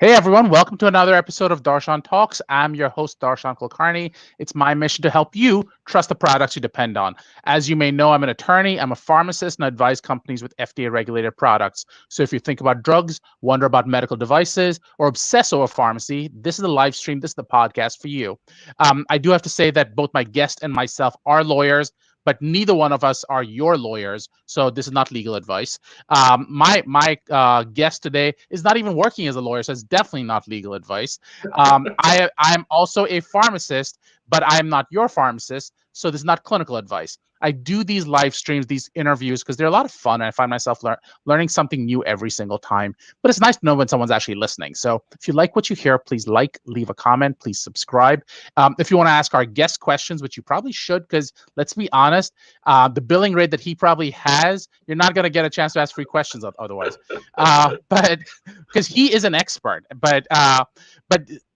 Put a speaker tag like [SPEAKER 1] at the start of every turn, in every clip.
[SPEAKER 1] Hey everyone, welcome to another episode of Darshan Talks. I'm your host, Darshan Kulkarni. It's my mission to help you trust the products you depend on. As you may know, I'm an attorney, I'm a pharmacist, and I advise companies with FDA regulated products. So if you think about drugs, wonder about medical devices, or obsess over pharmacy, this is the live stream, this is the podcast for you. I do have to say that both my guest and myself are lawyers, but neither one of us are your lawyers. So this is not legal advice. My guest today is not even working as a lawyer, so it's definitely not legal advice. I'm also a pharmacist, but I'm not your pharmacist, so this is not clinical advice. I do these live streams, these interviews, because they're a lot of fun, and I find myself learning something new every single time. But it's nice to know when someone's actually listening. So if you like what you hear, please leave a comment, please subscribe. If you want to ask our guest questions, which you probably should, because let's be honest, the billing rate that he probably has, you're not going to get a chance to ask free questions otherwise. But because he is an expert. But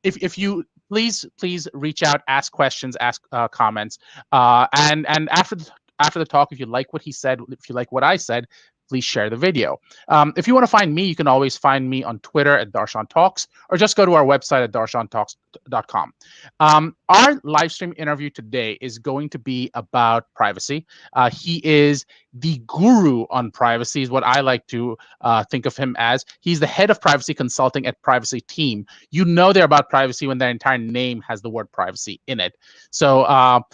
[SPEAKER 1] if you please reach out, ask questions, ask comments, and after the talk, if you like what he said, if you like what I said, please share the video. If you want to find me, you can always find me on Twitter at Darshan Talks, or just go to our website at darshantalks.com. Our live stream interview today is going to be about privacy. He is the guru on privacy, is what I like to think of him as. He's the head of privacy consulting at Privacy Team. You know they're about privacy when their entire name has the word privacy in it. So, I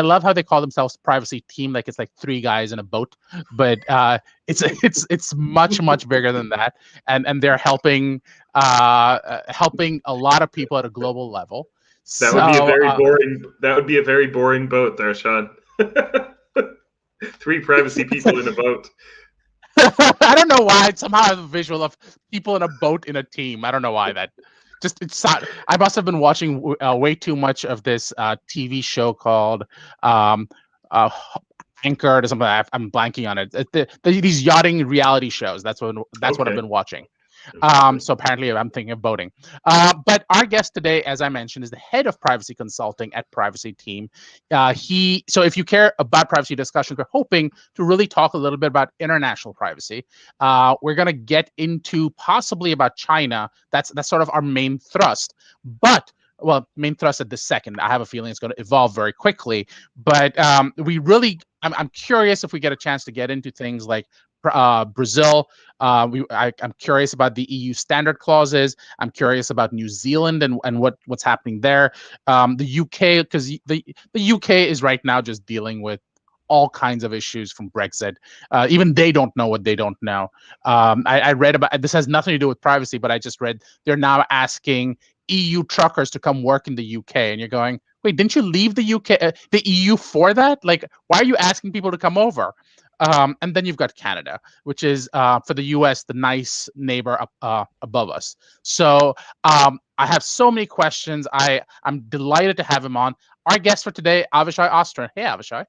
[SPEAKER 1] love how they call themselves Privacy Team, like it's like three guys in a boat, but it's much bigger than that, and they're helping a lot of people at a global level.
[SPEAKER 2] That would be a
[SPEAKER 1] So
[SPEAKER 2] very boring. That would be a very boring boat, Darshan. Three privacy people in a boat.
[SPEAKER 1] I don't know why. Somehow I have a visual of people in a boat in a team. I don't know why that. Just it's not. I must have been watching way too much of this TV show called um, uh, Anchored or something. I'm blanking on it. These yachting reality shows. That's what I've
[SPEAKER 2] Okay.
[SPEAKER 1] been watching.
[SPEAKER 2] Interesting.
[SPEAKER 1] So apparently I'm thinking of voting. But our guest today, as I mentioned, is the head of privacy consulting at Privacy Team. So if you care about privacy discussions, we're hoping to really talk a little bit about international privacy. We're going to get into possibly about China. That's sort of our main thrust. But main thrust at this second. I have a feeling it's going to evolve very quickly. But I'm curious if we get a chance to get into things like Brazil. I'm curious about the EU standard clauses. I'm curious about New Zealand and what's happening there. The UK, because the UK is right now just dealing with all kinds of issues from Brexit. Even they don't know what they don't know. I read about this, has nothing to do with privacy, but I just read they're now asking EU truckers to come work in the UK, and you're going, wait, didn't you leave the UK, the EU for that? Like, why are you asking people to come over? And then you've got Canada, which is for the US, the nice neighbor above us. So I have so many questions. I'm delighted to have him on. Our guest for today, Avishai Ostrin. Hey, Avishai.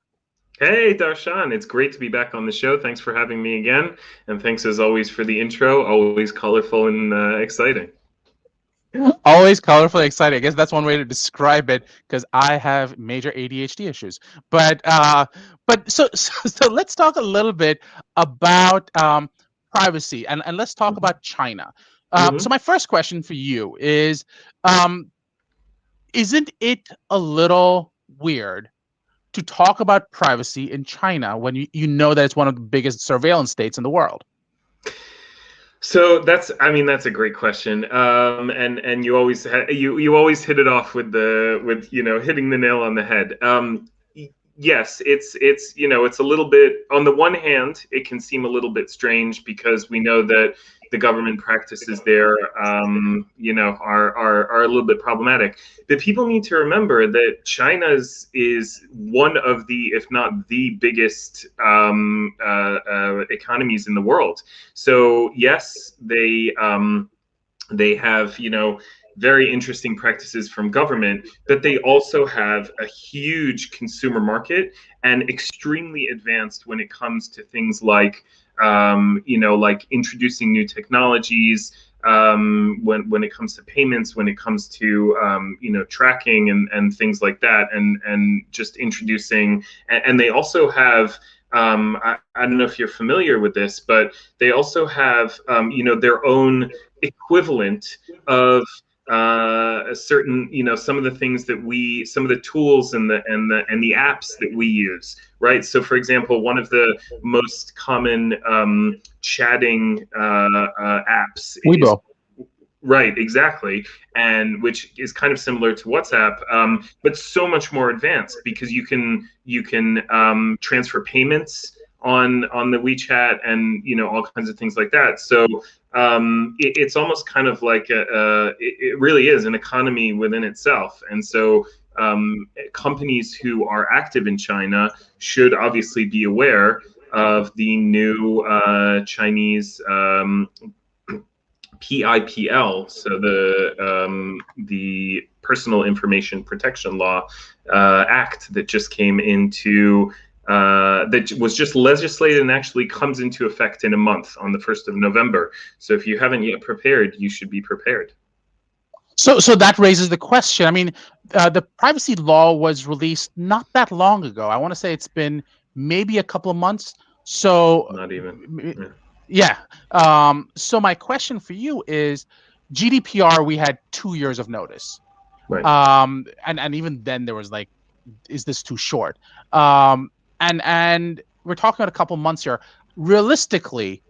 [SPEAKER 2] Hey, Darshan. It's great to be back on the show. Thanks for having me again, and thanks as always for the intro. Always colorful and exciting.
[SPEAKER 1] Always colorful, exciting. I guess that's one way to describe it because I have major ADHD issues. But let's talk a little bit about privacy and let's talk about China. So
[SPEAKER 2] Mm-hmm.
[SPEAKER 1] my first question for you is, um, isn't it a little weird to talk about privacy in China when you know that it's one of the biggest surveillance states in the world?
[SPEAKER 2] So that's a great question. And you always you always hit it off with hitting the nail on the head. Yes, it's a little bit, on the one hand, it can seem a little bit strange because we know that the government practices there, are a little bit problematic. But people need to remember that China's is one of the, if not the biggest economies in the world. So yes, they have, very interesting practices from government, but they also have a huge consumer market and extremely advanced when it comes to things like, like introducing new technologies, when it comes to payments, when it comes to, tracking and things like that, and just introducing, and they also have I don't know if you're familiar with this, but they also have, their own equivalent of a certain, some of the things that some of the tools and the apps that we use, right? So, for example, one of the most common chatting apps is.
[SPEAKER 1] Weibo.
[SPEAKER 2] Right, exactly, and which is kind of similar to WhatsApp, but so much more advanced because you can transfer payments on the WeChat and all kinds of things like that. So it's almost kind of like it really is an economy within itself, and so companies who are active in China should obviously be aware of the new Chinese PIPL, so the Personal Information Protection Law Act that just came into that was just legislated and actually comes into effect in a month on the 1st of November. So if you haven't yet prepared, you should be prepared.
[SPEAKER 1] So that raises the question. I mean, the privacy law was released not that long ago. I want to say it's been maybe a couple of months. So
[SPEAKER 2] Not even.
[SPEAKER 1] Yeah. So my question for you is, GDPR, we had 2 years of notice.
[SPEAKER 2] Right.
[SPEAKER 1] And even then there was like, is this too short? And we're talking about a couple months here. Realistically,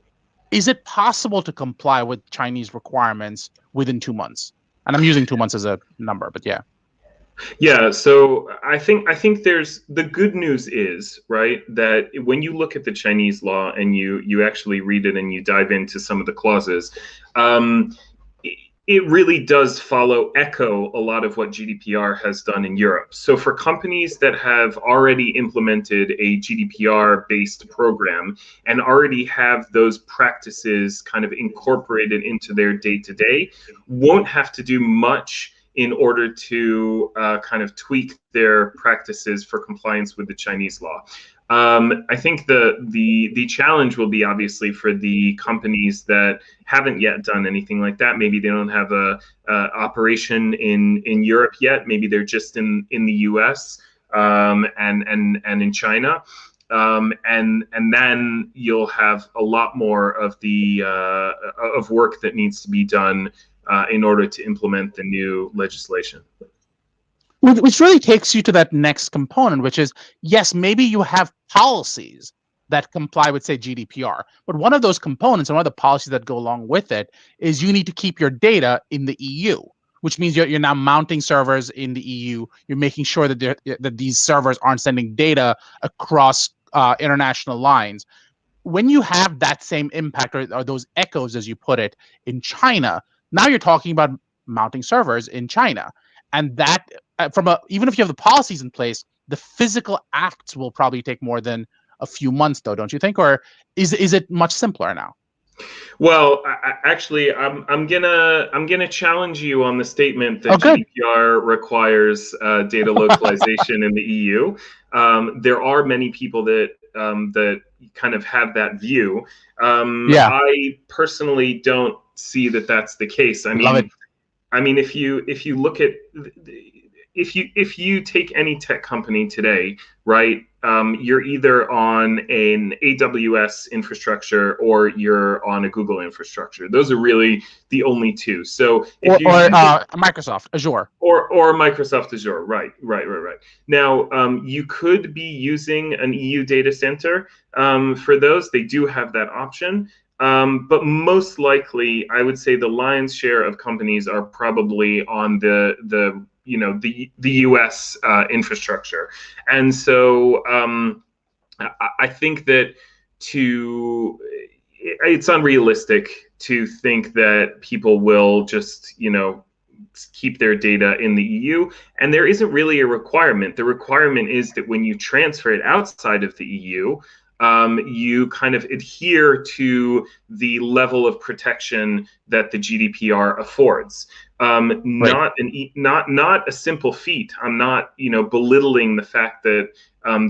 [SPEAKER 1] is it possible to comply with Chinese requirements within 2 months? And I'm using 2 months as a number, but yeah.
[SPEAKER 2] Yeah, so I think there's the good news is, right, that when you look at the Chinese law and you actually read it and you dive into some of the clauses, it really does echo a lot of what GDPR has done in Europe. So for companies that have already implemented a GDPR-based program and already have those practices kind of incorporated into their day-to-day, won't have to do much in order to kind of tweak their practices for compliance with the Chinese law. I think the challenge will be obviously for the companies that haven't yet done anything like that. Maybe they don't have a operation in Europe yet. Maybe they're just in the U.S. And in China. And then you'll have a lot more of the of work that needs to be done in order to implement the new legislation.
[SPEAKER 1] Which really takes you to that next component, which is, yes, maybe you have policies that comply with, say, GDPR, but one of those components and one of the policies that go along with it is you need to keep your data in the EU, which means you're now mounting servers in the EU. You're making sure that these servers aren't sending data across international lines. When you have that same impact or those echoes, as you put it, in China, now you're talking about mounting servers in China. And that, even if you have the policies in place, the physical acts will probably take more than a few months, though, don't you think? Or is it much simpler now?
[SPEAKER 2] Well, actually, I'm gonna challenge you on the statement that GDPR requires data localization in the EU. There are many people that kind of have that view. I personally don't see that that's the case. I mean, if you look at if you take any tech company today, right, you're either on an AWS infrastructure or you're on a Google infrastructure. Those are really the only two. So if
[SPEAKER 1] Microsoft Azure
[SPEAKER 2] or Microsoft Azure, right. Now, you could be using an EU data center for those. They do have that option. But most likely, I would say the lion's share of companies are probably on the US infrastructure, and so I think that it's unrealistic to think that people will just keep their data in the EU, and there isn't really a requirement. The requirement is that when you transfer it outside of the EU, you kind of adhere to the level of protection that the GDPR affords. Not a simple feat. I'm not belittling the fact that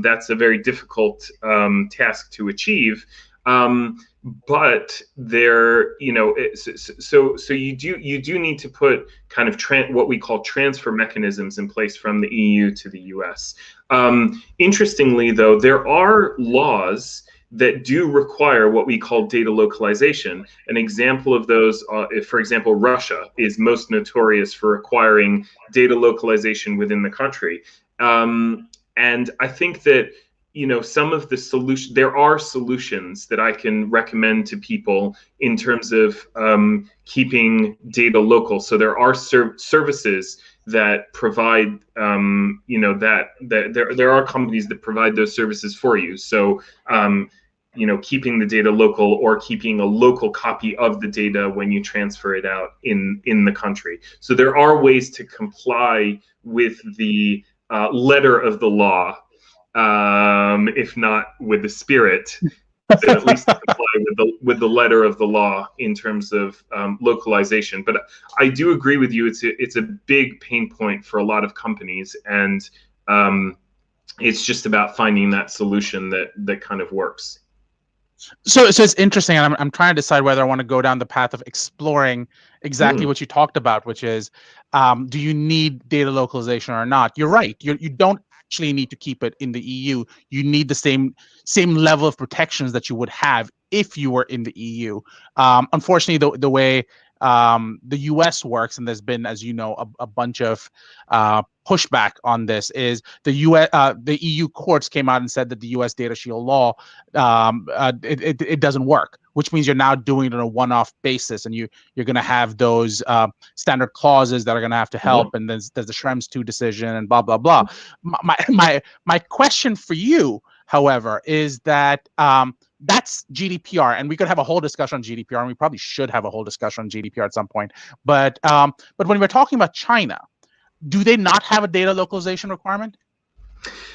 [SPEAKER 2] that's a very difficult task to achieve. but there, so you do need to put kind of what we call transfer mechanisms in place from the EU to the US. Interestingly, though, there are laws that do require what we call data localization. An example of those, for example, Russia is most notorious for requiring data localization within the country. And I think that some of the there are solutions that I can recommend to people in terms of keeping data local. So there are services that provide there are companies that provide those services for you. So keeping the data local, or keeping a local copy of the data when you transfer it out in the country. So there are ways to comply with the letter of the law, if not with the spirit, then at least to comply with the letter of the law in terms of localization. But I do agree with you; it's a big pain point for a lot of companies, and it's just about finding that solution that kind of works.
[SPEAKER 1] So it's interesting, and I'm trying to decide whether I want to go down the path of exploring exactly what you talked about, which is, do you need data localization or not? You're right. You don't actually need to keep it in the EU. You need the same level of protections that you would have if you were in the EU. Unfortunately, the way the US works, and there's been, as you know, a bunch of pushback on this, is the EU courts came out and said that the US Data Shield law, it doesn't work, which means you're now doing it on a one-off basis, and you're going to have those standard clauses that are going to have to help, and there's the Schrems 2 decision and blah blah blah. My question for you, however, is that that's GDPR, and we could have a whole discussion on GDPR, and we probably should have a whole discussion on GDPR at some point. But when we're talking about China, do they not have a data localization requirement?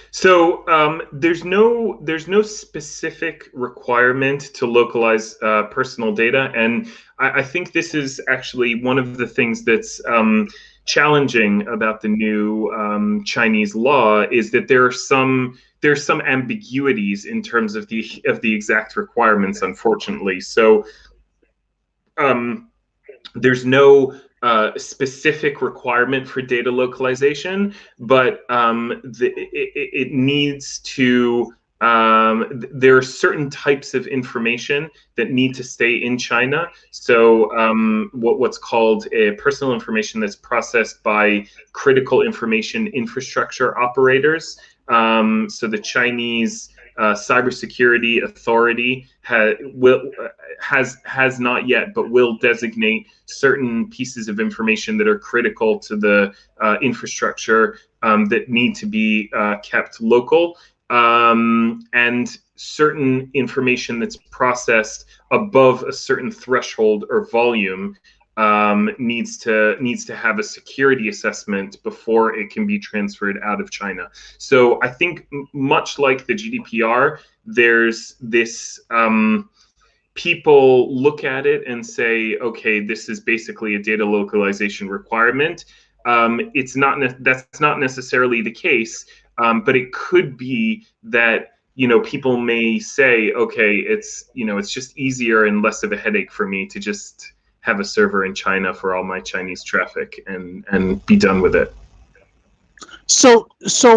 [SPEAKER 2] So there's no specific requirement to localize personal data, and I think this is actually one of the things that's challenging about the new Chinese law, is that there's some ambiguities in terms of the exact requirements, unfortunately. So there's no specific requirement for data localization, but it needs to. There are certain types of information that need to stay in China. So what's called a personal information that's processed by critical information infrastructure operators. So the Chinese cybersecurity authority has not yet, but will designate certain pieces of information that are critical to the infrastructure that need to be kept local, and certain information that's processed above a certain threshold or volume needs to have a security assessment before it can be transferred out of China. So I think much like the GDPR, there's this people look at it and say, okay, this is basically a data localization requirement. That's not necessarily the case, but it could be that people may say, okay, it's just easier and less of a headache for me to just have a server in China for all my Chinese traffic and be done with it.
[SPEAKER 1] So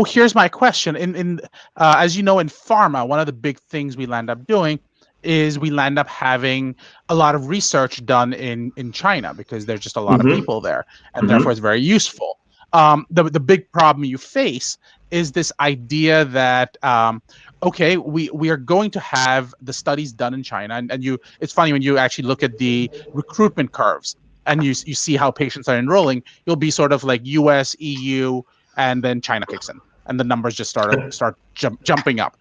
[SPEAKER 1] here's my question. In as you know, in pharma, one of the big things we land up doing is we land up having a lot of research done in China, because there's just a lot of people there, and therefore it's very useful. The big problem you face is this idea that okay, we are going to have the studies done in China, and it's funny when you actually look at the recruitment curves and you see how patients are enrolling, you'll be sort of like US, EU, and then China kicks in, and the numbers just start jumping up.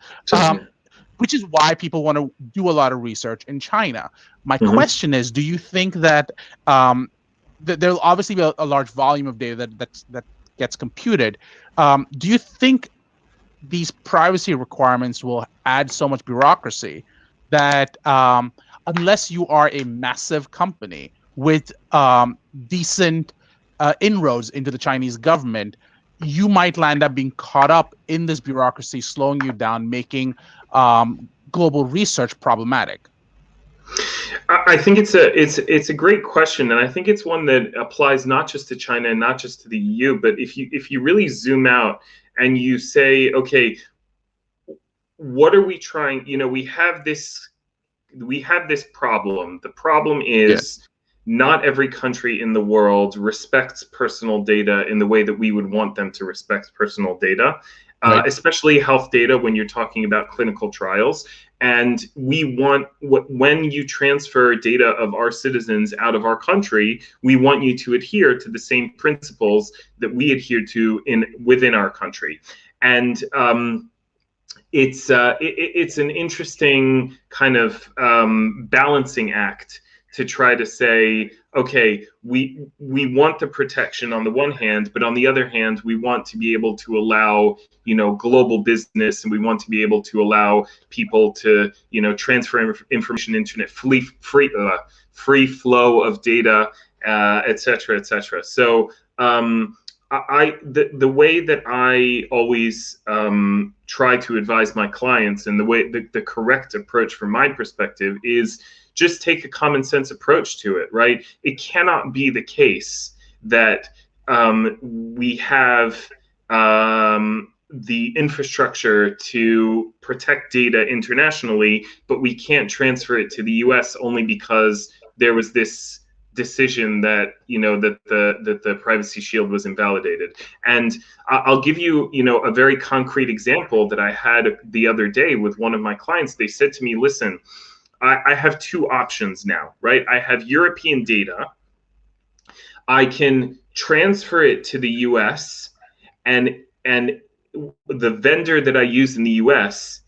[SPEAKER 1] Which is why people want to do a lot of research in China. My question is, do you think that there'll obviously be a large volume of data that gets computed? Do you think these privacy requirements will add so much bureaucracy that unless you are a massive company with decent inroads into the Chinese government, you might land up being caught up in this bureaucracy, slowing you down, making global research problematic?
[SPEAKER 2] I think it's a great question, and I think it's one that applies not just to China and not just to the EU, but if you really zoom out and you say, okay, what are we trying? We have this problem. The problem
[SPEAKER 1] Yeah.
[SPEAKER 2] is not every country in the world respects personal data in the way that we would want them to respect personal data,
[SPEAKER 1] Right.
[SPEAKER 2] especially health data when you're talking about clinical trials. And we want, when you transfer data of our citizens out of our country, we want you to adhere to the same principles that we adhere to within our country. And it's an interesting kind of balancing act to try to say, okay, we want the protection on the one hand, but on the other hand, we want to be able to allow global business, and we want to be able to allow people to transfer information, internet free flow of data, et cetera, et cetera. So. The way that I always try to advise my clients, and the correct approach from my perspective, is just take a common sense approach to it, right? It cannot be the case that we have the infrastructure to protect data internationally, but we can't transfer it to the US only because there was this decision that the Privacy Shield was invalidated. And I'll give you a very concrete example that I had the other day with one of my clients. They said to me, listen, I have two options now, right? I have European data. I can transfer it to the US, and the vendor that I use in the US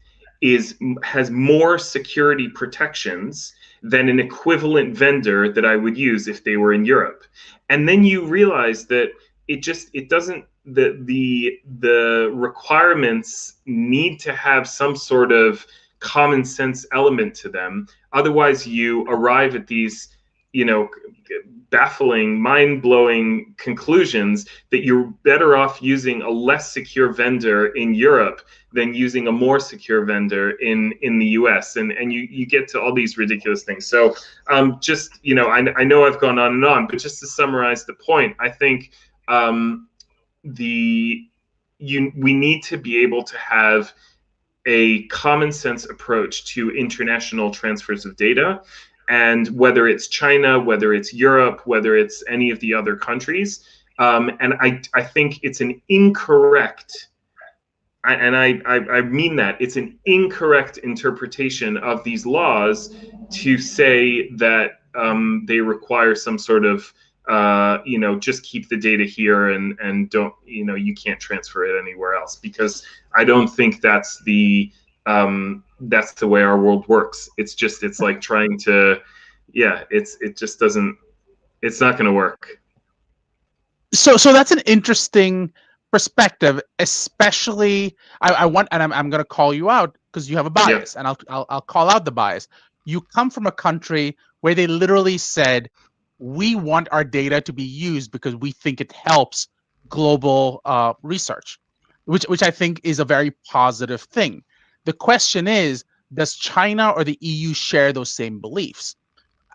[SPEAKER 2] has more security protections than an equivalent vendor that I would use if they were in Europe. And then you realize that it doesn't, the requirements need to have some sort of common sense element to them. Otherwise you arrive at these baffling, mind-blowing conclusions that you're better off using a less secure vendor in Europe than using a more secure vendor in the US. And you get to all these ridiculous things. So just, I know I've gone on and on, but just to summarize the point, I think we need to be able to have a common sense approach to international transfers of data. And whether it's China, whether it's Europe, whether it's any of the other countries. And I think it's an incorrect, and I mean that, it's an incorrect interpretation of these laws to say that they require some sort of, just keep the data here and don't, you can't transfer it anywhere else, because I don't think that's the way our world works. It's like trying to, it just doesn't, it's not going to work.
[SPEAKER 1] So that's an interesting perspective, especially I want, and I'm going to call you out because you have a bias, and I'll call out the bias. You come from a country where they literally said, we want our data to be used because we think it helps global research, which I think is a very positive thing. The question is, does China or the EU share those same beliefs?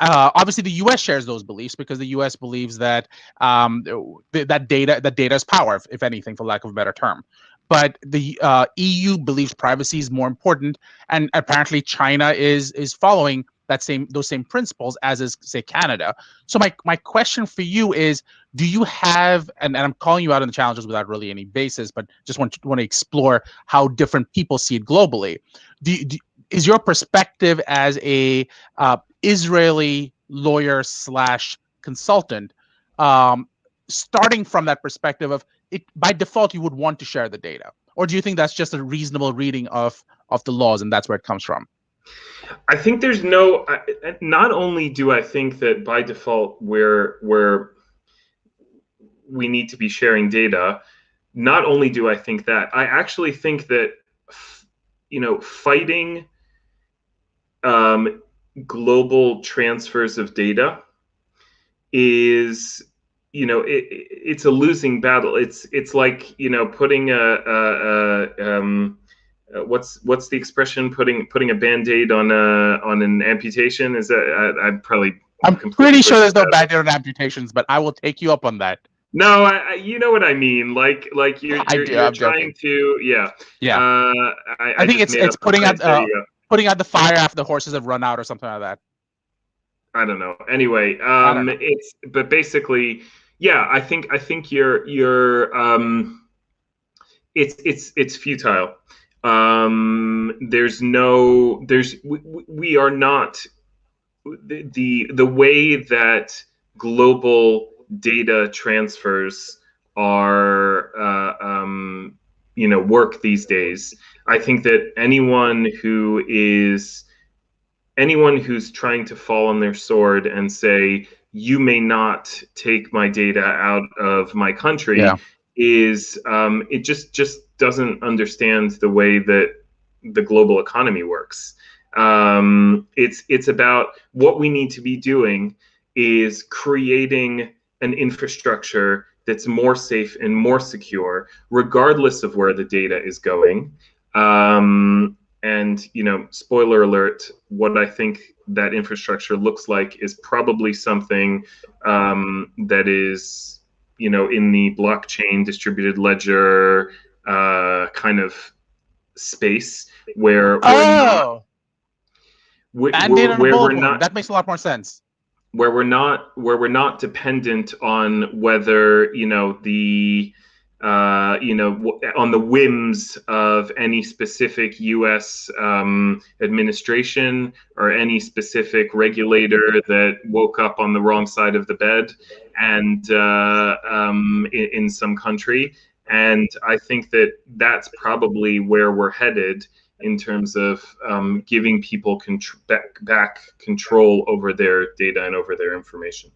[SPEAKER 1] Obviously, the U.S. shares those beliefs because the U.S. believes that that data is power, if anything, for lack of a better term. But the EU believes privacy is more important, and apparently China is following those same principles, as is, say, Canada. So my question for you is, do you have, and I'm calling you out on the challenges without really any basis, but just want to explore how different people see it globally. Is your perspective as a Israeli lawyer / consultant, starting from that perspective of it, by default you would want to share the data, or do you think that's just a reasonable reading of the laws and that's where it comes from?
[SPEAKER 2] I think there's no. Not only do I think that by default we need to be sharing data, not only do I think that, I actually think that fighting global transfers of data is, it's a losing battle. It's like putting what's the expression? Putting a band-aid on an amputation? Is that I'm probably
[SPEAKER 1] I'm
[SPEAKER 2] completely
[SPEAKER 1] pretty sure there's no
[SPEAKER 2] butchered that.
[SPEAKER 1] band-aid on amputations, but I will take you up on that.
[SPEAKER 2] No, you know what I mean. Like
[SPEAKER 1] I do.
[SPEAKER 2] you're
[SPEAKER 1] I'm
[SPEAKER 2] trying
[SPEAKER 1] joking.
[SPEAKER 2] to, yeah.
[SPEAKER 1] Yeah,
[SPEAKER 2] I
[SPEAKER 1] I think
[SPEAKER 2] just made
[SPEAKER 1] it's
[SPEAKER 2] up a phrase. There you go.
[SPEAKER 1] putting out the fire after the horses have run out or something like that.
[SPEAKER 2] I don't know. Anyway,
[SPEAKER 1] I don't know.
[SPEAKER 2] but basically, yeah. I think it's futile. We are not the way that global data transfers are work these days. I think that anyone who's trying to fall on their sword and say you may not take my data out of my
[SPEAKER 1] Yeah.
[SPEAKER 2] country is it just doesn't understand the way that the global economy works. It's about what we need to be doing is creating an infrastructure that's more safe and more secure, regardless of where the data is going. And spoiler alert, what I think that infrastructure looks like is probably something that is, in the blockchain distributed ledger kind of space where we're not
[SPEAKER 1] Oh, band-aid on a
[SPEAKER 2] where we're
[SPEAKER 1] bullet wound.
[SPEAKER 2] not
[SPEAKER 1] That makes a lot more sense.
[SPEAKER 2] where we're not dependent on whether on the whims of any specific U.S. Administration or any specific regulator that woke up on the wrong side of the bed and in some country. And I think that that's probably where we're headed in terms of giving people back control over their data and over their information.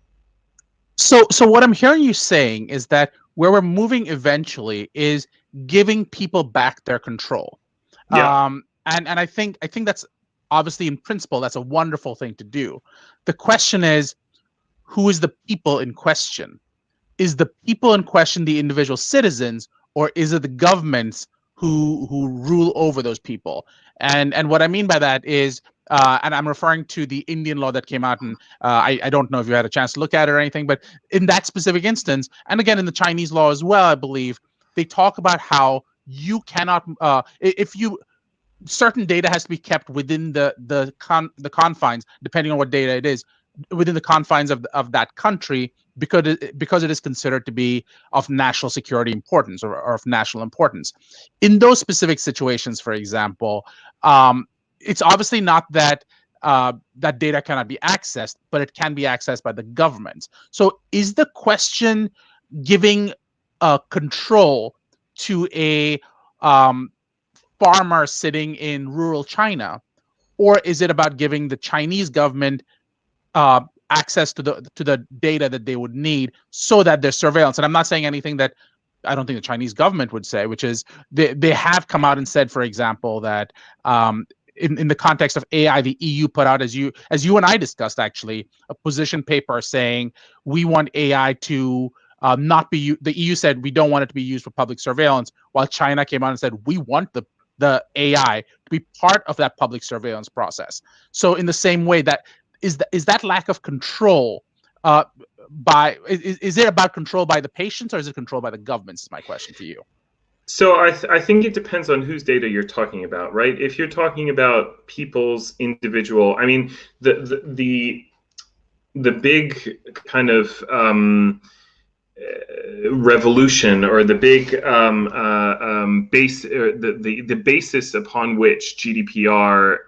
[SPEAKER 1] So what I'm hearing you saying is that where we're moving eventually is giving people back their control.
[SPEAKER 2] Yeah.
[SPEAKER 1] And I think that's obviously in principle that's a wonderful thing to do. The question is, who is the people in question? Is the people in question the individual citizens, or is it the governments who rule over those people? And what I mean by that is, and I'm referring to the Indian law that came out, and I don't know if you had a chance to look at it or anything, but in that specific instance, and again in the Chinese law as well, I believe they talk about how you cannot, if you certain data has to be kept within the confines, depending on what data it is, within the confines of that country, because it is considered to be of national security importance, or of national importance. In those specific situations, for example, it's obviously not that that data cannot be accessed, but it can be accessed by the government. So is the question giving control to a farmer sitting in rural China, or is it about giving the Chinese government access to the data that they would need so that there's surveillance? And I'm not saying anything that I don't think the Chinese government would say, which is they have come out and said, for example, that in the context of AI, the EU put out, as you and I discussed, actually, a position paper saying we want AI to not be. The EU said we don't want it to be used for public surveillance, while China came out and said we want the AI to be part of that public surveillance process. So in the same way, that is that lack of control is it about control by the patients, or is it controlled by the governments? Is my question to you.
[SPEAKER 2] So I think it depends on whose data you're talking about, right? If you're talking about people's individual, I mean, the big kind of revolution, or the big base, or the basis upon which GDPR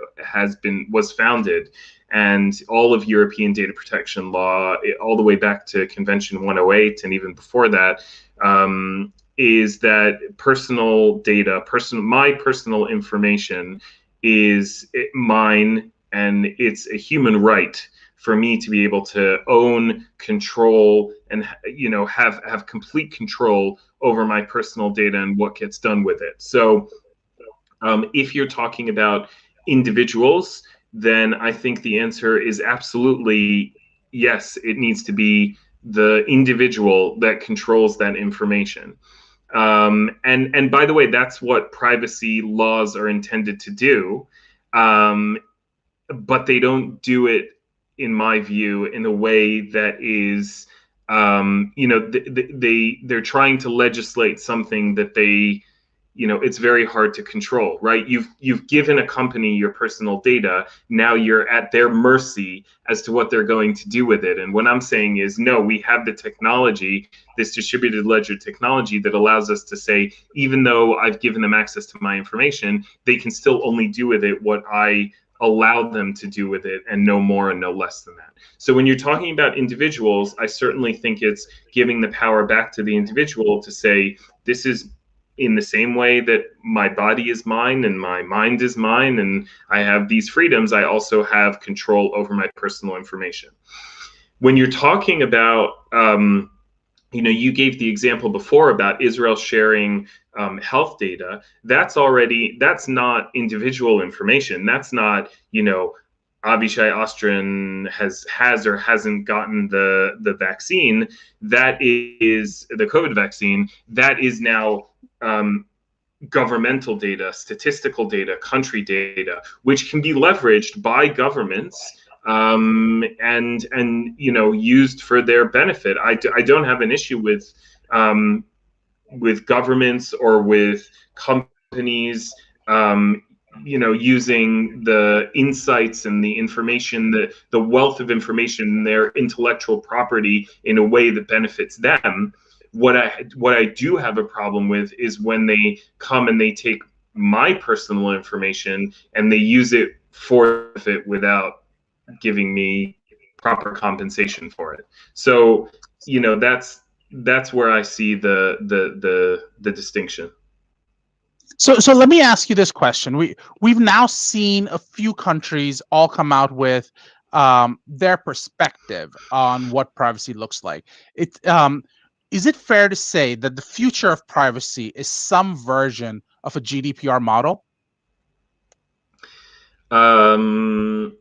[SPEAKER 2] was founded, and all of European data protection law, all the way back to Convention 108 and even before that, is that personal data, my personal information is mine, and it's a human right for me to be able to own, control, and have complete control over my personal data and what gets done with it. So if you're talking about individuals, then I think the answer is absolutely yes. It needs to be the individual that controls that information. And by the way, that's what privacy laws are intended to do. But they don't do it, in my view, in a way that is, they're trying to legislate something that it's very hard to control, right? You've given a company your personal data. Now you're at their mercy as to what they're going to do with it. And what I'm saying is, no, we have the technology, this distributed ledger technology, that allows us to say, even though I've given them access to my information, they can still only do with it what I allow them to do with it, and no more and no less than that. So when you're talking about individuals, I certainly think it's giving the power back to the individual to say, this is in the same way that my body is mine and my mind is mine, and I have these freedoms, I also have control over my personal information. When you're talking about, you gave the example before about Israel sharing health data. That's not individual information. That's not, Avishai Ostrin has or hasn't gotten the vaccine. That is the COVID vaccine. That is now governmental data, statistical data, country data, which can be leveraged by governments and used for their benefit. I don't have an issue with governments or with companies using the insights and the information, the wealth of information, their intellectual property in a way that benefits them. What I do have a problem with is when they come and they take my personal information and they use it for it without giving me proper compensation for it. So, that's where I see the distinction.
[SPEAKER 1] So let me ask you this question. We've now seen a few countries all come out with their perspective on what privacy looks like. Is it fair to say that the future of privacy is some version of a GDPR model?
[SPEAKER 2] The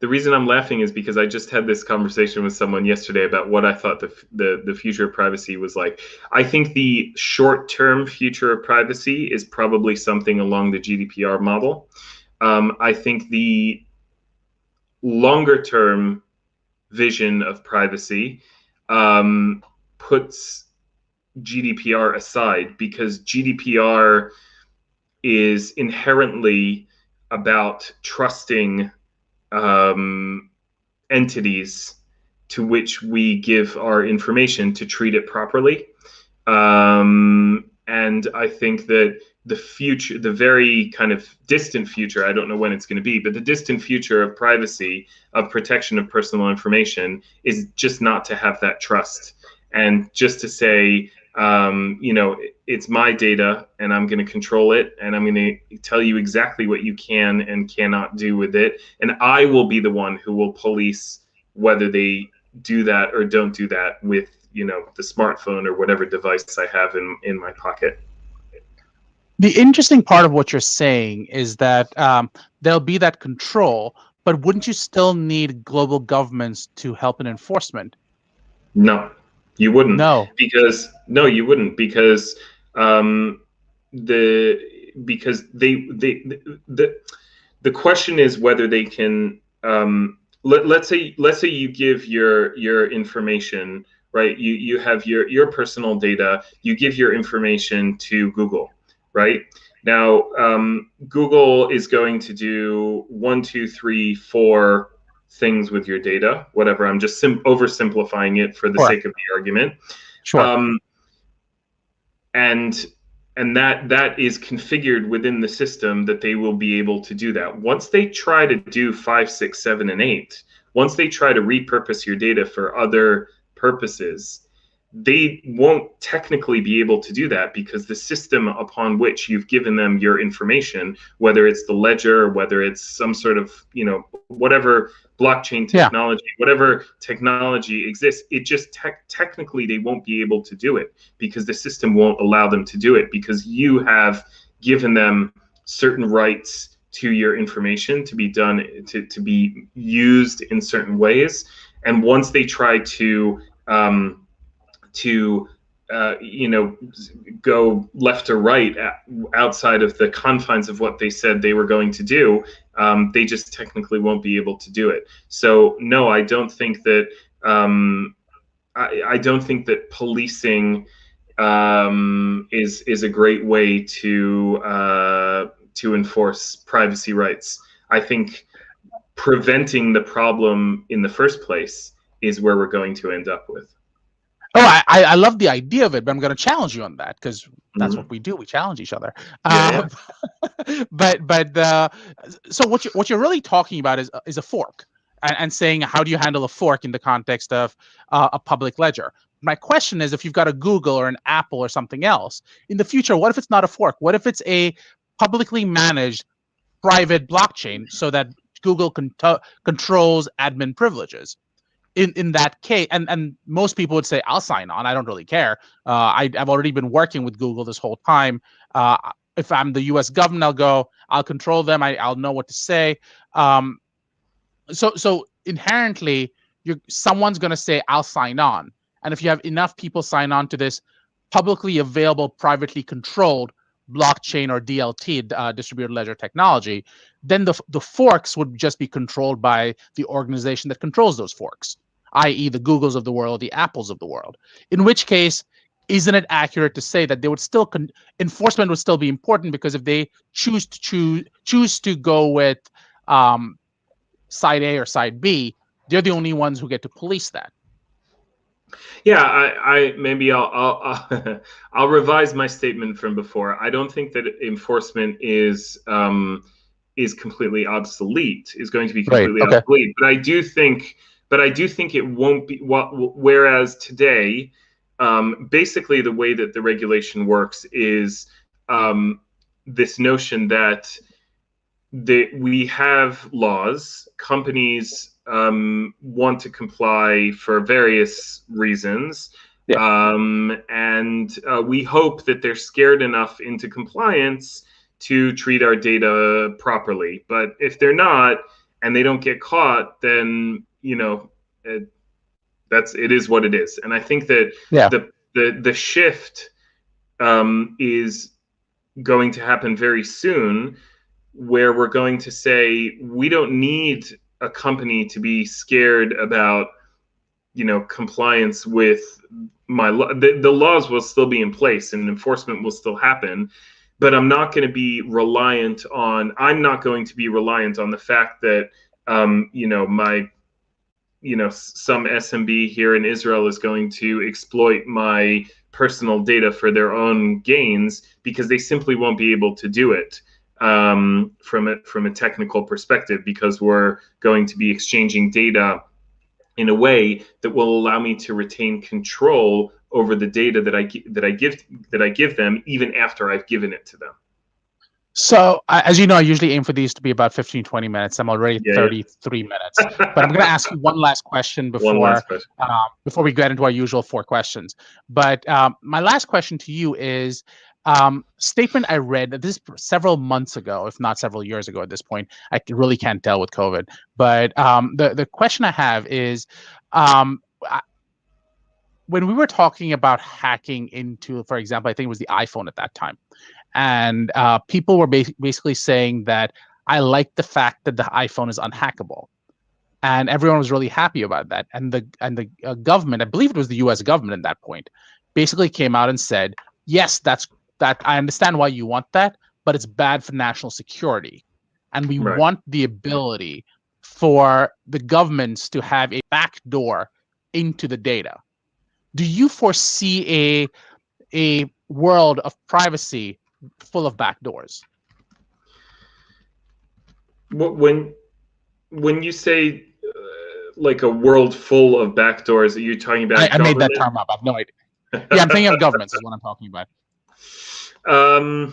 [SPEAKER 2] reason I'm laughing is because I just had this conversation with someone yesterday about what I thought the future of privacy was like. I think the short-term future of privacy is probably something along the GDPR model. I think the longer-term vision of privacy puts GDPR aside, because GDPR is inherently about trusting entities to which we give our information to treat it properly. And I think that the future, the very kind of distant future, I don't know when it's going to be, but the distant future of privacy, of protection of personal information, is just not to have that trust, and just to say, it's my data and I'm going to control it, and I'm going to tell you exactly what you can and cannot do with it. And I will be the one who will police whether they do that or don't do that with, the smartphone or whatever device I have in my pocket.
[SPEAKER 1] The interesting part of what you're saying is that there'll be that control, but wouldn't you still need global governments to help in enforcement?
[SPEAKER 2] No. You wouldn't.
[SPEAKER 1] No.
[SPEAKER 2] You wouldn't, because the question is whether they can. Let's say you give your information, right? You have your personal data. You give your information to Google, right? Now, Google is going to do 1, 2, 3, 4 things with your data, whatever. I'm just oversimplifying it for the sake of the argument.
[SPEAKER 1] Sure.
[SPEAKER 2] And that is configured within the system that they will be able to do that. Once they try to do 5, 6, 7, and 8, once they try to repurpose your data for other purposes, they won't technically be able to do that, because the system upon which you've given them your information, whether it's the ledger, whether it's some sort of, whatever blockchain technology, whatever technology exists, it just technically they won't be able to do it, because the system won't allow them to do it, because you have given them certain rights to your information to be done, to be used in certain ways. And once they try to you know, go left or right outside of the confines of what they said they were going to do, they just technically won't be able to do it. So no, I don't think that I don't think that policing is a great way to enforce privacy rights. I think preventing the problem in the first place is where we're going to end up with.
[SPEAKER 1] Oh, I love the idea of it, but I'm going to challenge you on that because that's what we do. We challenge each other.
[SPEAKER 2] Yeah,
[SPEAKER 1] So what you're really talking about is a fork, and saying how do you handle a fork in the context of a public ledger. My question is, if you've got a Google or an Apple or something else in the future, what if it's not a fork? What if it's a publicly managed private blockchain so that Google controls admin privileges? In that case, and most people would say I'll sign on, I don't really care. I've already been working with Google this whole time. If I'm the US government, I'll control them. I'll know what to say. So inherently someone's going to say I'll sign on, and if you have enough people sign on to this publicly available, privately controlled blockchain or DLT, distributed ledger technology, then the forks would just be controlled by the organization that controls those forks, i.e. the Googles of the world, the Apples of the world. In which case, isn't it accurate to say that they would still enforcement would still be important, because if they choose to go with side A or side B, they're the only ones who get to police that?
[SPEAKER 2] Yeah, I maybe I'll revise my statement from before. I don't think that enforcement is completely obsolete. Is going to be completely obsolete. But I do think it won't be. Whereas today, basically the way that the regulation works is this notion that we have laws, companies want to comply for various reasons. And we hope that they're scared enough into compliance to treat our data properly. But if they're not, and they don't get caught, then, you know, it is what it is. And I think that the shift is going to happen very soon, where we're going to say we don't need a company to be scared about, you know, compliance with my law. The laws will still be in place and enforcement will still happen, but I'm not going to be reliant on the fact that you know, some SMB here in Israel is going to exploit my personal data for their own gains, because they simply won't be able to do it from a technical perspective, because we're going to be exchanging data in a way that will allow me to retain control over the data that I give them, even after I've given it to them.
[SPEAKER 1] So, as you know, I usually aim for these to be about 15, 20 minutes. I'm already 33 minutes. But I'm going to ask you one last question before we get into our usual 4 questions. But my last question to you is, statement I read, this several months ago, if not several years ago at this point. I really can't tell with COVID. But the question I have is, when we were talking about hacking into, for example, I think it was the iPhone at that time, and people were basically saying that I like the fact that the iPhone is unhackable, and everyone was really happy about that. And the government, I believe it was the U.S. government at that point, basically came out and said, yes, that I understand why you want that, but it's bad for national security, and we want the ability for the governments to have a backdoor into the data. Do you foresee a world of privacy full of backdoors?
[SPEAKER 2] When you say like a world full of backdoors, are you talking about?
[SPEAKER 1] I made that term up. I have no idea. Yeah, I'm thinking of governments is what I'm talking about.
[SPEAKER 2] I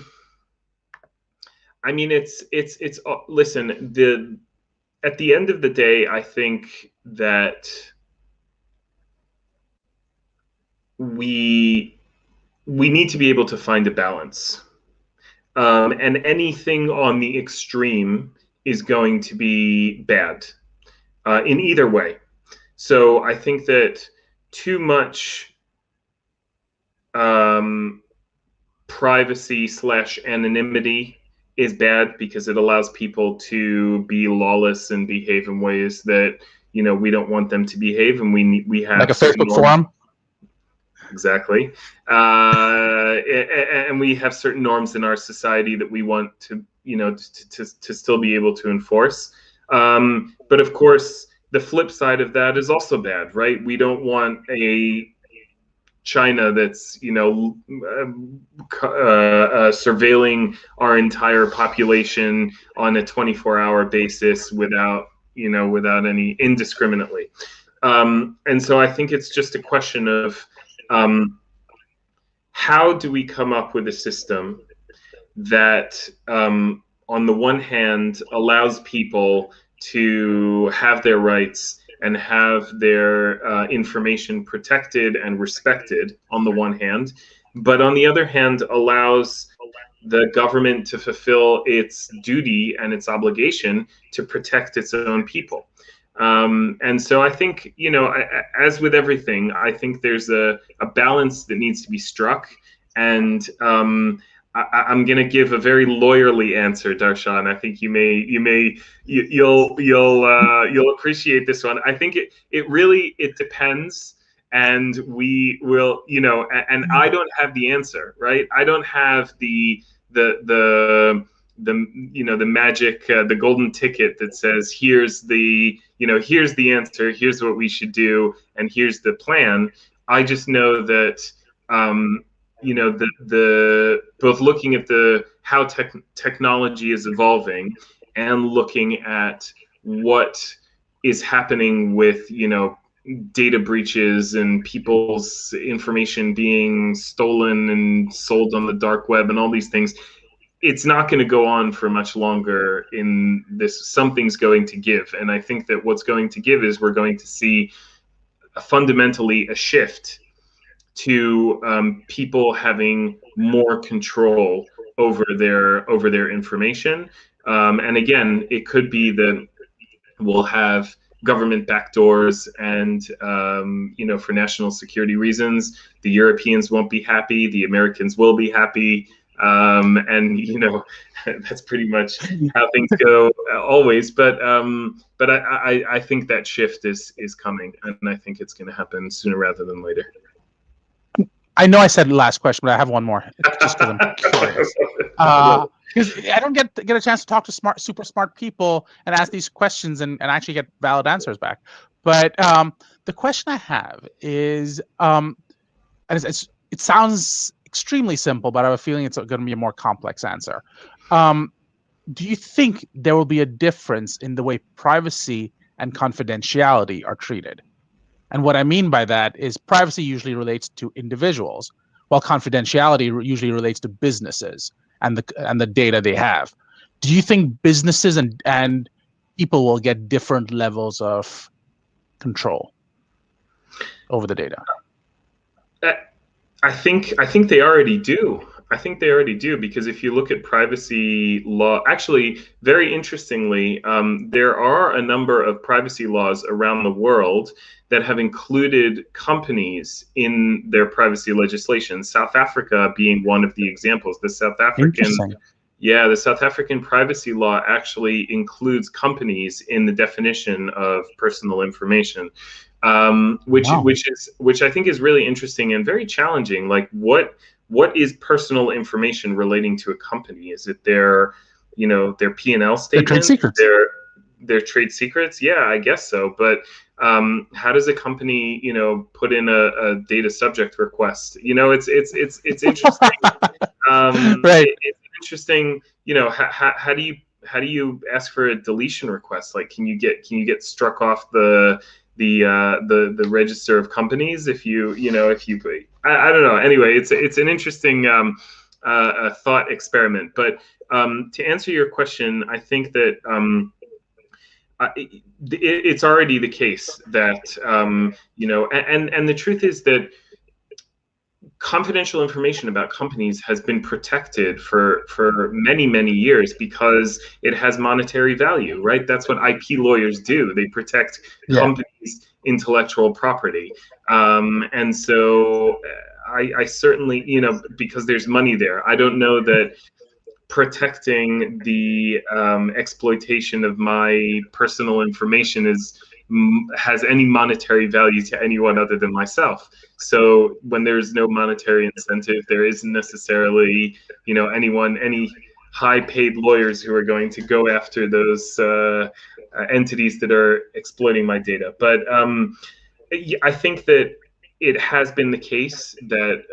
[SPEAKER 2] mean, it's listen, at the end of the day, I think that we need to be able to find a balance. And anything on the extreme is going to be bad in either way. So I think that too much privacy / anonymity is bad because it allows people to be lawless and behave in ways that we don't want them to behave, and we have
[SPEAKER 1] Like a
[SPEAKER 2] certain
[SPEAKER 1] Facebook
[SPEAKER 2] norms.
[SPEAKER 1] forum?
[SPEAKER 2] Exactly. And we have certain norms in our society that we want to to still be able to enforce. But of course, the flip side of that is also bad, right? We don't want a China that's surveilling our entire population on a 24-hour basis without any indiscriminately. And so I think it's just a question of how do we come up with a system that on the one hand allows people to have their rights and have their information protected and respected on the one hand, but on the other hand allows the government to fulfill its duty and its obligation to protect its own people. And so I think, as with everything, I think there's a balance that needs to be struck. And I'm going to give a very lawyerly answer, Darshan. I think you'll appreciate this one. I think it really depends, and we will, and I don't have the answer, right? I don't have the magic, the golden ticket that says here's the answer, here's what we should do, and here's the plan. I just know that the both looking at how technology is evolving and looking at what is happening with data breaches and people's information being stolen and sold on the dark web and all these things, it's not going to go on for much longer in this. Something's going to give. And I think that what's going to give is we're going to see fundamentally a shift to people having more control over their information. And again, it could be that we'll have government backdoors, and for national security reasons, the Europeans won't be happy, the Americans will be happy, and that's pretty much how things go always. But I think that shift is coming, and I think it's going to happen sooner rather than later.
[SPEAKER 1] I know I said last question, but I have one more, just because I'm curious. Because I don't get a chance to talk to super smart people and ask these questions and actually get valid answers back. But the question I have is, and it sounds extremely simple, but I have a feeling it's going to be a more complex answer. Do you think there will be a difference in the way privacy and confidentiality are treated? And what I mean by that is privacy usually relates to individuals, while confidentiality usually relates to businesses and the data they have. Do you think businesses and people will get different levels of control over the data?
[SPEAKER 2] I think they already do. I think they already do, because if you look at privacy law, actually, very interestingly, there are a number of privacy laws around the world that have included companies in their privacy legislation. South Africa being one of the examples. The South African privacy law actually includes companies in the definition of personal information. Which I think is really interesting and very challenging. Like, what is personal information relating to a company? Is it their P&L statement, their trade secrets? Yeah, I guess so. But how does a company put in a data subject request? It's interesting.
[SPEAKER 1] Right.
[SPEAKER 2] It's interesting. How do you ask for a deletion request? Like, can you get struck off the register of companies if you I don't know. Anyway, it's an interesting thought experiment. But to answer your question, I think that it's already the case that and the truth is that confidential information about companies has been protected for many years because it has monetary value, right? That's what IP lawyers do. They protect companies' intellectual property. And so I certainly, because there's money there. I don't know that protecting the exploitation of my personal information has any monetary value to anyone other than myself. So when there's no monetary incentive, there isn't necessarily, any high-paid lawyers who are going to go after those entities that are exploiting my data. But I think that it has been the case that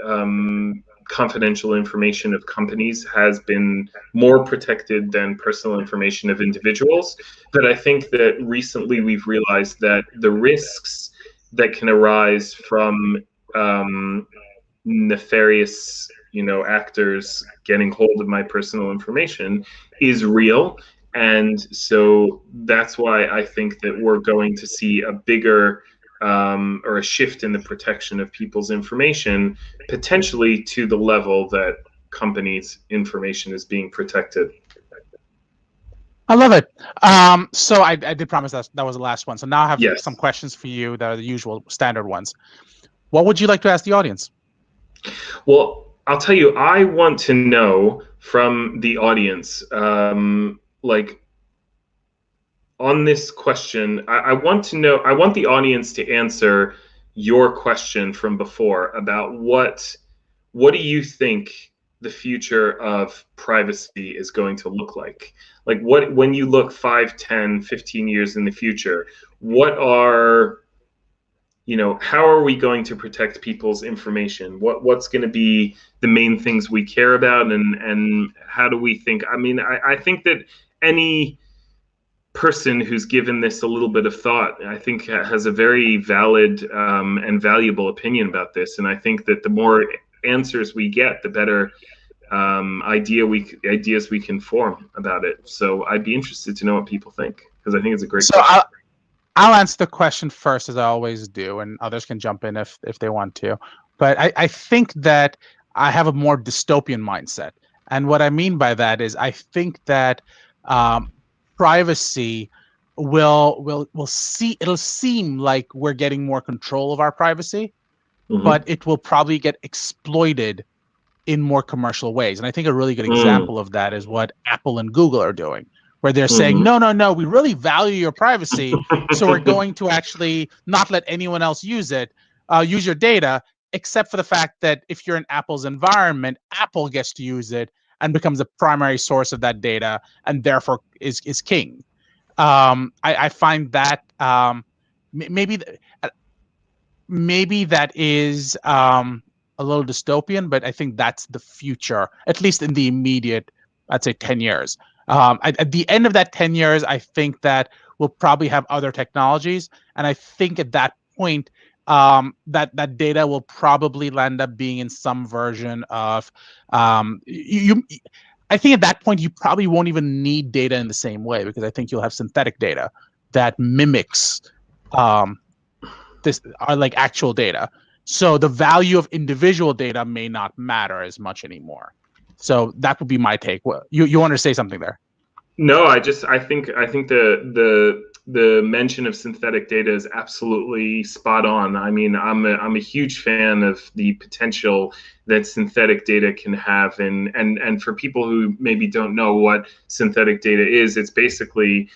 [SPEAKER 2] confidential information of companies has been more protected than personal information of individuals. But I think that recently we've realized that the risks that can arise from nefarious, actors getting hold of my personal information is real. And so that's why I think that we're going to see a bigger or a shift in the protection of people's information, potentially to the level that companies' information is being protected.
[SPEAKER 1] I love it. So I did promise that was the last one. So now I have
[SPEAKER 2] Yes.
[SPEAKER 1] some questions for you that are the usual standard ones. What would you like to ask the audience?
[SPEAKER 2] Well, I'll tell you, I want to know from the audience, on this question, I want to know, I want the audience to answer your question from before about what do you think the future of privacy is going to look like? Like when you look 5, 10, 15 years in the future, how are we going to protect people's information? What's going to be the main things we care about, and how do we think? I mean, I think that any person who's given this a little bit of thought, I think, has a very valid and valuable opinion about this. And I think that the more answers we get, the better ideas we can form about it. So I'd be interested to know what people think, because I think it's a great question.
[SPEAKER 1] I'll answer the question first, as I always do, and others can jump in if they want to. But I think that I have a more dystopian mindset. And what I mean by that is I think that privacy it'll seem like we're getting more control of our privacy, but it will probably get exploited in more commercial ways. And I think a really good example of that is what Apple and Google are doing, where they're saying, no, we really value your privacy, so we're going to actually not let anyone else use your data, except for the fact that if you're in Apple's environment, Apple gets to use it and becomes the primary source of that data, and therefore is king. I find that maybe that is a little dystopian, but I think that's the future, at least in the immediate, I'd say 10 years. At the end of that 10 years, I think that we'll probably have other technologies. And I think at that point, that data will probably land up being in some version of I think at that point, you probably won't even need data in the same way, because I think you'll have synthetic data that mimics like actual data. So the value of individual data may not matter as much anymore. So that would be my take. You want to say something there?
[SPEAKER 2] No, I think the mention of synthetic data is absolutely spot on. I mean, I'm a huge fan of the potential that synthetic data can have, and for people who maybe don't know what synthetic data is, it's basically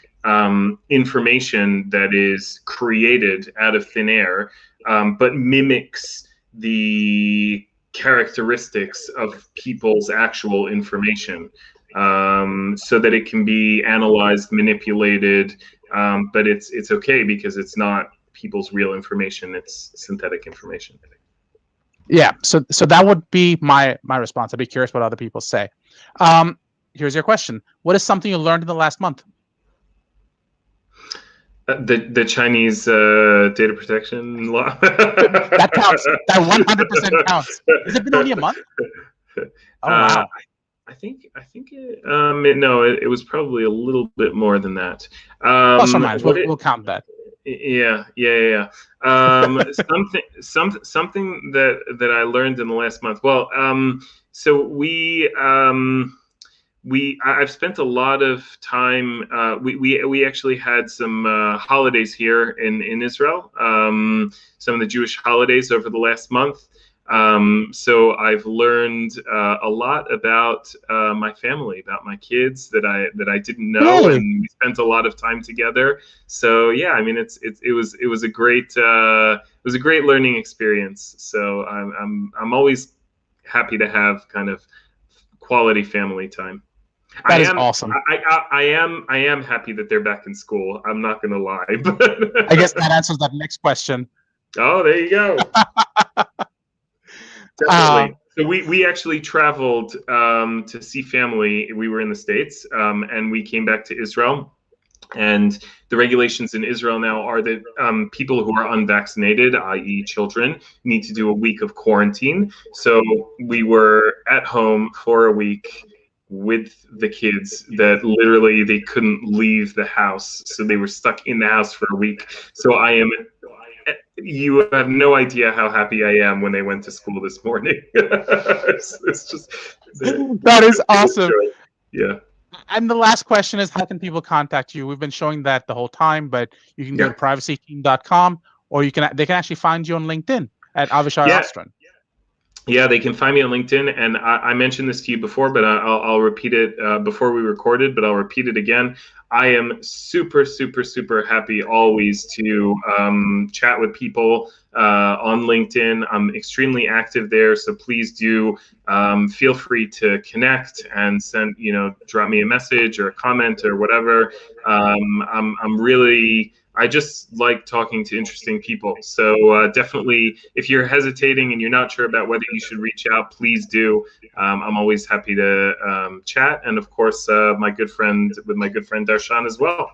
[SPEAKER 2] information that is created out of thin air, but mimics the characteristics of people's actual information, so that it can be analyzed, manipulated, but it's okay because it's not people's real information, it's synthetic information.
[SPEAKER 1] Yeah, so that would be my response. I'd be curious what other people say. Here's your question. What is something you learned in the last month?
[SPEAKER 2] The Chinese data protection law.
[SPEAKER 1] That counts. That 100% counts. Has it been only a month? Oh, wow.
[SPEAKER 2] I think it was probably a little bit more than that.
[SPEAKER 1] Plus or minus. We'll count that.
[SPEAKER 2] Yeah. Something that I learned in the last month. Well, so I've spent a lot of time. We actually had some holidays here in Israel. Some of the Jewish holidays over the last month. So I've learned a lot about my family, about my kids that I didn't know,
[SPEAKER 1] Really?
[SPEAKER 2] and we spent a lot of time together. So yeah, I mean, it was a great learning experience. So I'm always happy to have kind of quality family time.
[SPEAKER 1] That is awesome.
[SPEAKER 2] I am happy that they're back in school. I'm not going to lie, but
[SPEAKER 1] I guess that answers that next question.
[SPEAKER 2] oh, there you go. Definitely. So we actually traveled to see family. We were in the States, and we came back to Israel. And the regulations in Israel now are that people who are unvaccinated, i.e., children, need to do a week of quarantine. So we were at home for a week with the kids that literally they couldn't leave the house. So they were stuck in the house for a week. So you have no idea how happy I am when they went to school this morning. it's just
[SPEAKER 1] that is awesome.
[SPEAKER 2] Yeah.
[SPEAKER 1] And the last question is, how can people contact you? We've been showing that the whole time, but you can go to privacyteam.com, or they can actually find you on LinkedIn at Avishai Ostrin.
[SPEAKER 2] Yeah, they can find me on LinkedIn, and I mentioned this to you before, but I'll repeat it before we recorded, but I'll repeat it again. I am super, super, super happy always to chat with people on LinkedIn. I'm extremely active there, so please do feel free to connect and drop me a message or a comment or whatever. I just like talking to interesting people. So definitely, if you're hesitating and you're not sure about whether you should reach out, please do. I'm always happy to chat, and of course, with my good friend Darshan as well.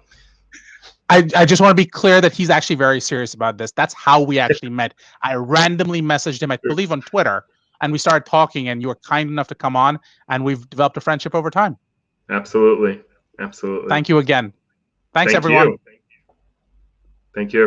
[SPEAKER 1] I just want to be clear that he's actually very serious about this. That's how we actually met. I randomly messaged him, I believe, on Twitter, and we started talking, and you were kind enough to come on, and we've developed a friendship over time.
[SPEAKER 2] Absolutely.
[SPEAKER 1] Thank you again. Thanks, everyone.
[SPEAKER 2] Thank you.